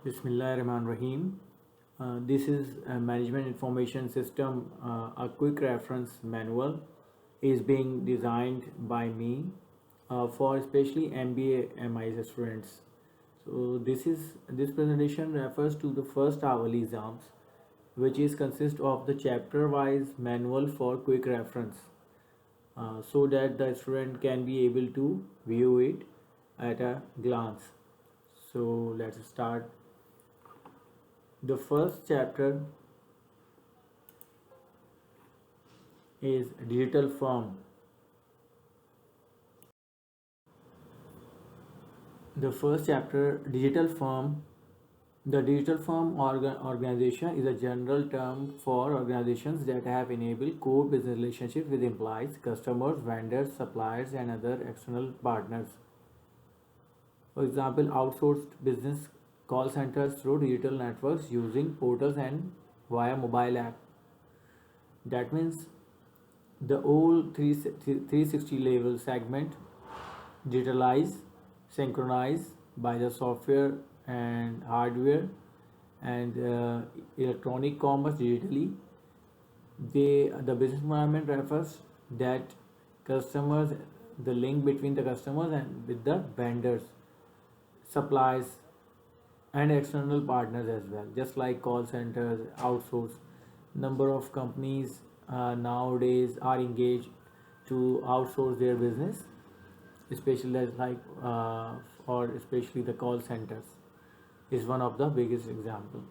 Bismillahirrahmanirrahim. This is a management information system. A quick reference manual is being designed by me for especially MBA MIS students. So this presentation refers to the first hourly exams, which is consist of the chapter-wise manual for quick reference, so that the student can be able to view it at a glance. So let's start. The first chapter is digital firm. The first chapter, digital firm. The digital firm organization is a general term for organizations that have enabled core business relationships with employees, customers, vendors, suppliers, and other external partners. For example, outsourced business call centers through digital networks using portals and via mobile app. That means the whole 360 level segment digitalize, synchronize by the software and hardware and electronic commerce digitally. The business environment refers that customers, the link between the customers and with the vendors, suppliers, and external partners as well, just like call centers outsource. Number of companies nowadays are engaged to outsource their business, especially as or especially the call centers is one of the biggest example.